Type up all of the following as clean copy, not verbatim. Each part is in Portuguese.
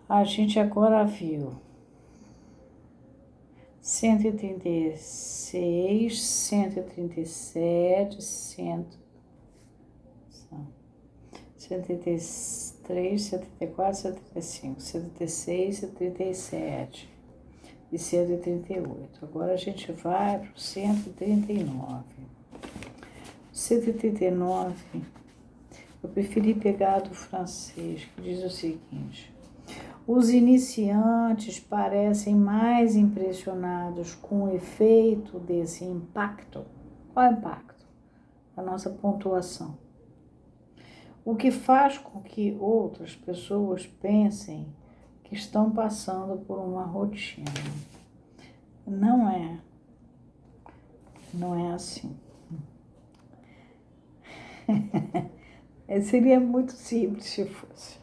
A gente agora viu 136, 137, 133, 74, 75, 76, 77 e 138. Agora a gente vai para o 139. 139, eu preferi pegar do francês, que diz o seguinte: os iniciantes parecem mais impressionados com o efeito desse impacto. Qual é o impacto? A nossa pontuação. O que faz com que outras pessoas pensem que estão passando por uma rotina. Não é assim. Seria muito simples se fosse.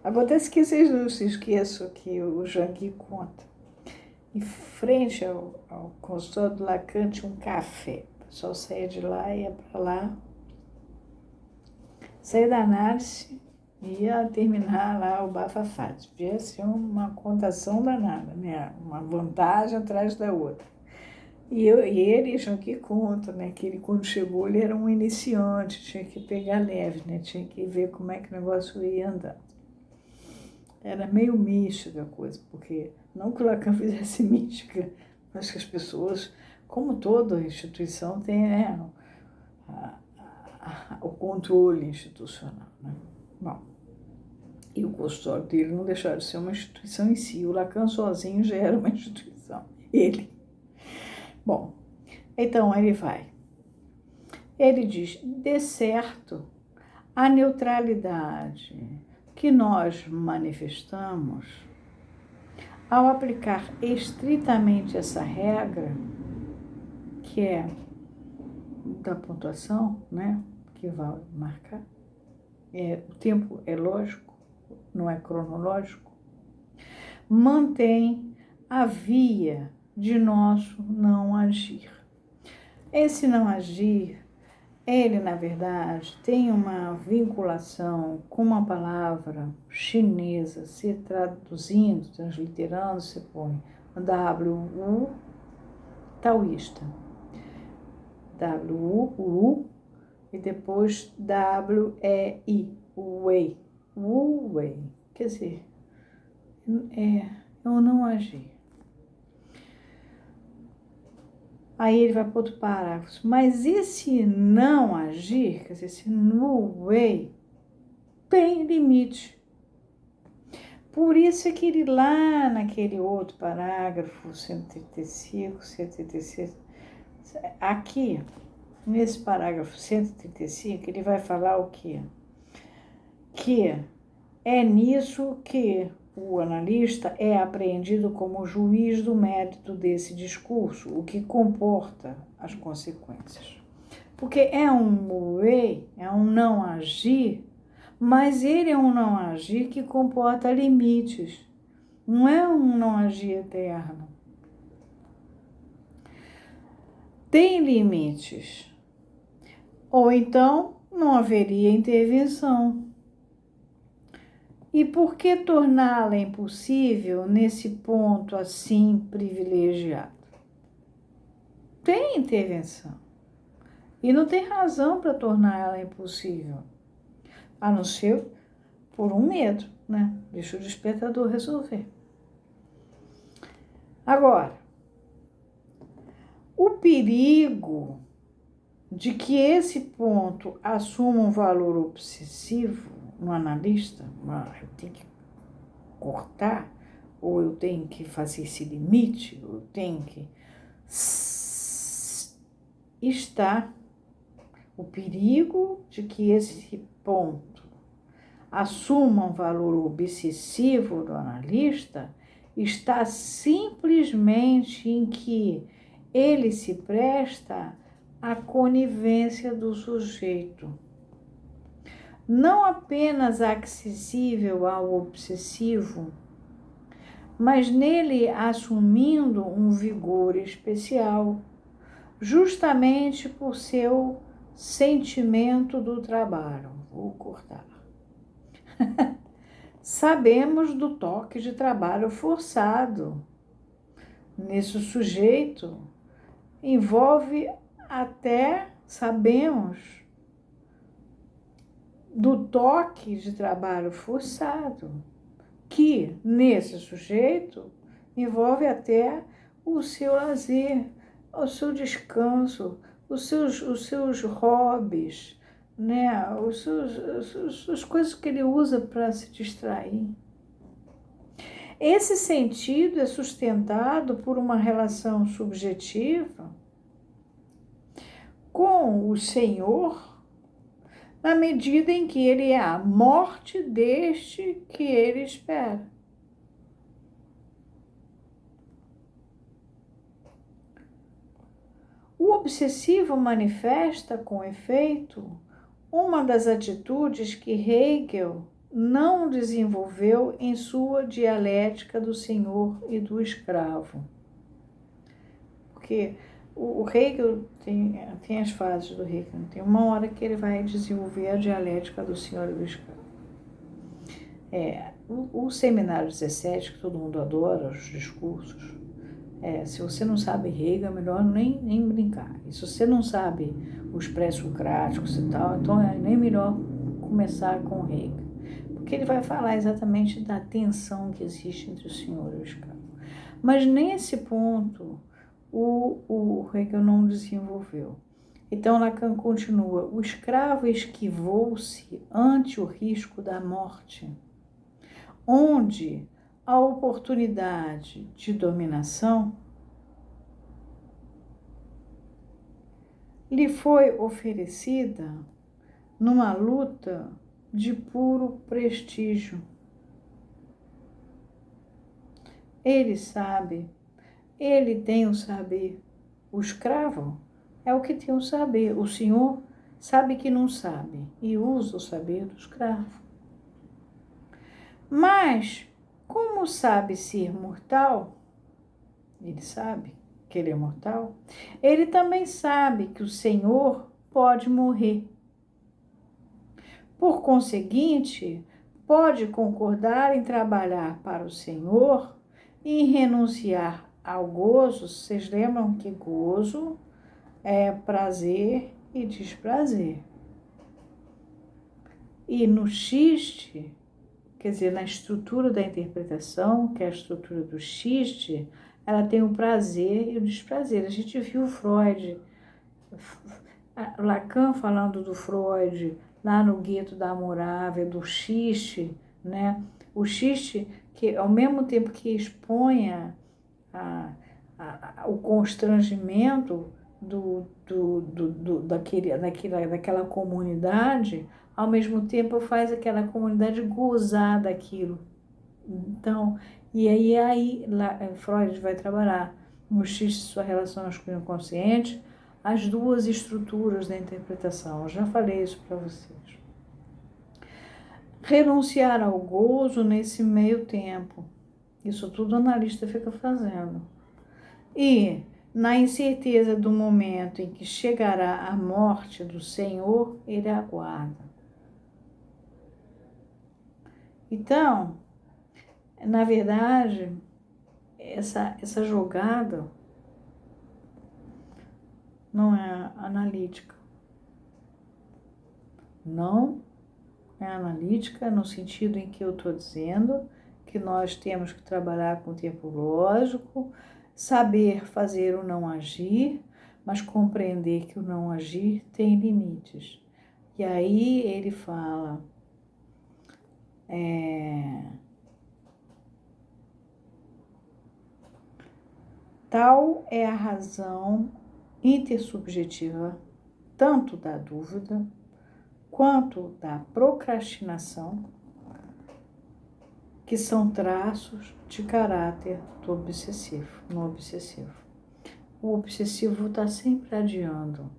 Acontece que vocês não se esqueçam que o Jangui conta. Em frente ao consultório do Lacan tinha um café. O pessoal saía de lá, ia para lá, saía da análise e ia terminar lá o bafafá. Devia ser uma contação danada, né? Uma vantagem atrás da outra. E ele, Jangui conta, né, que ele, quando chegou, ele era um iniciante, tinha que pegar leve, né, tinha que ver como é que o negócio ia andar. Era meio mística a coisa, porque não que o Lacan fizesse mística, mas que as pessoas, como toda instituição, tem, né, o controle institucional, né? Bom, e o consultório dele não deixava de ser uma instituição em si. O Lacan sozinho já era uma instituição. Ele. Bom, então ele vai. Ele diz: de certo, a neutralidade que nós manifestamos, ao aplicar estritamente essa regra, que é da pontuação, né, que vai marcar, o tempo é lógico, não é cronológico, mantém a via de nosso não agir. Esse não agir, ele, na verdade, tem uma vinculação com uma palavra chinesa, se traduzindo, transliterando, se põe W-U, taoísta. W-U, e depois W-E-I, Wei. Wu-Wei, quer dizer, eu não agir. Aí ele vai para outro parágrafo. Mas esse não agir, quer dizer, esse Wu-Wei, tem limite. Por isso é que ele lá naquele outro parágrafo, 135, 136, aqui, nesse parágrafo 135, ele vai falar o quê? Que é nisso que o analista é apreendido como juiz do mérito desse discurso, o que comporta as consequências. Porque é um way, é um não agir, mas ele é um não agir que comporta limites. Não é um não agir eterno. Tem limites. Ou então não haveria intervenção. E por que torná-la impossível nesse ponto assim privilegiado? Tem intervenção. E não tem razão para tornar ela impossível. A não ser por um medo, né? Deixa o despertador resolver. Agora, o perigo de que esse ponto assuma um valor obsessivo no analista, eu tenho que cortar, ou eu tenho que fazer esse limite, ou eu tenho que... Está o perigo de que esse ponto assuma um valor obsessivo do analista, está simplesmente em que ele se presta à conivência do sujeito. Não apenas acessível ao obsessivo, mas nele assumindo um vigor especial, justamente por seu sentimento do trabalho. Vou cortar. Sabemos do toque de trabalho forçado. Nesse sujeito, envolve até, sabemos, do toque de trabalho forçado, que nesse sujeito envolve até o seu lazer, o seu descanso, os seus hobbies, né? As coisas que ele usa para se distrair. Esse sentido é sustentado por uma relação subjetiva com o Senhor, na medida em que ele é a morte deste que ele espera. O obsessivo manifesta, com efeito, uma das atitudes que Hegel não desenvolveu em sua dialética do senhor e do escravo. Porque o Hegel tem as fases do Hegel, tem uma hora que ele vai desenvolver a dialética do senhor e do escravo. O seminário 17, que todo mundo adora, os discursos, se você não sabe Hegel, é melhor nem brincar. E se você não sabe os pré-socráticos e tal, então é nem melhor começar com Hegel. Porque ele vai falar exatamente da tensão que existe entre o senhor e o escravo. Mas nesse ponto, o Hegel não desenvolveu. Então Lacan continua: o escravo esquivou-se ante o risco da morte, onde a oportunidade de dominação lhe foi oferecida numa luta de puro prestígio. Ele sabe, ele tem o saber. O escravo é o que tem o saber. O senhor sabe que não sabe e usa o saber do escravo. Mas, como sabe ser mortal, ele sabe que ele é mortal, ele também sabe que o senhor pode morrer. Por conseguinte, pode concordar em trabalhar para o senhor e em renunciar ao gozo. Vocês lembram que gozo é prazer e desprazer. E no xiste, quer dizer, na estrutura da interpretação, que é a estrutura do xiste, ela tem o prazer e o desprazer. A gente viu Freud, Lacan falando do Freud, lá no Gueto da Amorável, do xiste, né? O xiste, que ao mesmo tempo que exponha o constrangimento daquela comunidade, ao mesmo tempo faz aquela comunidade gozar daquilo. Então, e aí Freud vai trabalhar no xiste sua relação masculino consciente, as duas estruturas da interpretação. Eu já falei isso para vocês. Renunciar ao gozo nesse meio tempo. Isso tudo o analista fica fazendo. E, na incerteza do momento em que chegará a morte do Senhor, ele aguarda. Então, na verdade, essa jogada não é analítica. Não é analítica no sentido em que eu estou dizendo que nós temos que trabalhar com o tempo lógico, saber fazer o não agir, mas compreender que o não agir tem limites. E aí ele fala, tal é a razão intersubjetiva tanto da dúvida quanto da procrastinação, que são traços de caráter do obsessivo, no obsessivo. O obsessivo está sempre adiando,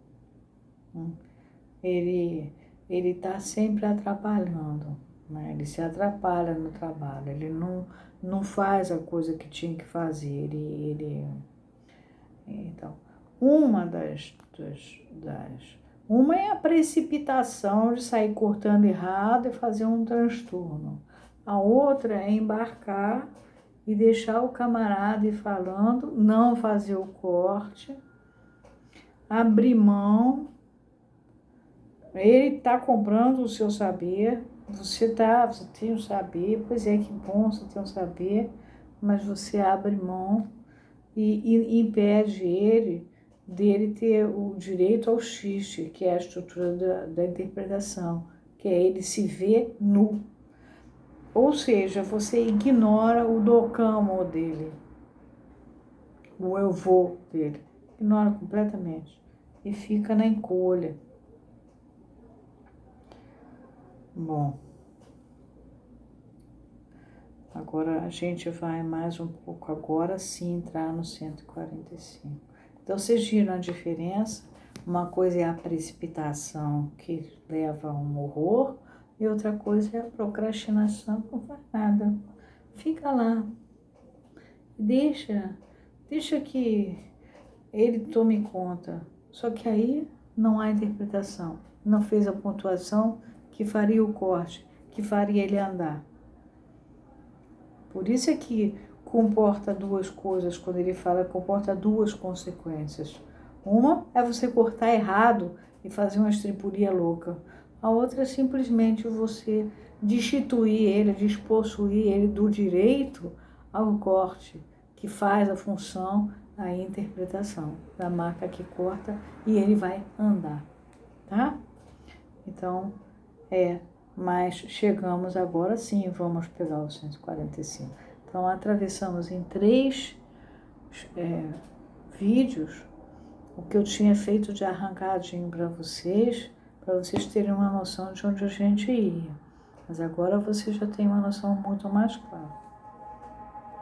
ele está sempre atrapalhando, né? Ele se atrapalha no trabalho, ele não faz a coisa que tinha que fazer, então, uma é a precipitação de sair cortando errado e fazer um transtorno. A outra é embarcar e deixar o camarada ir falando, não fazer o corte, abrir mão. Ele está comprando o seu saber, você tem o saber, pois é, que bom você tem o saber, mas você abre mão e impede dele ter o direito ao xiste, que é a estrutura da interpretação, que é ele se ver nu. Ou seja, você ignora o docamo dele, o eu vou dele, ignora completamente e fica na encolha. Bom, agora a gente vai mais um pouco, agora sim entrar no 145. Então vocês viram a diferença? Uma coisa é a precipitação, que leva a um horror, e outra coisa é a procrastinação, não faz nada. Fica lá, deixa que ele tome conta. Só que aí não há interpretação, não fez a pontuação que faria o corte, que faria ele andar. Por isso é que comporta duas coisas, quando ele fala, comporta duas consequências. Uma é você cortar errado e fazer uma estripulia louca. A outra é simplesmente você destituir ele, despossuir ele do direito ao corte, que faz a função da interpretação, da marca que corta e ele vai andar, tá? Então, mas chegamos agora sim, vamos pegar o 145. Então, atravessamos em 3 vídeos o que eu tinha feito de arrancadinho para vocês terem uma noção de onde a gente ia. Mas agora você já tem uma noção muito mais clara.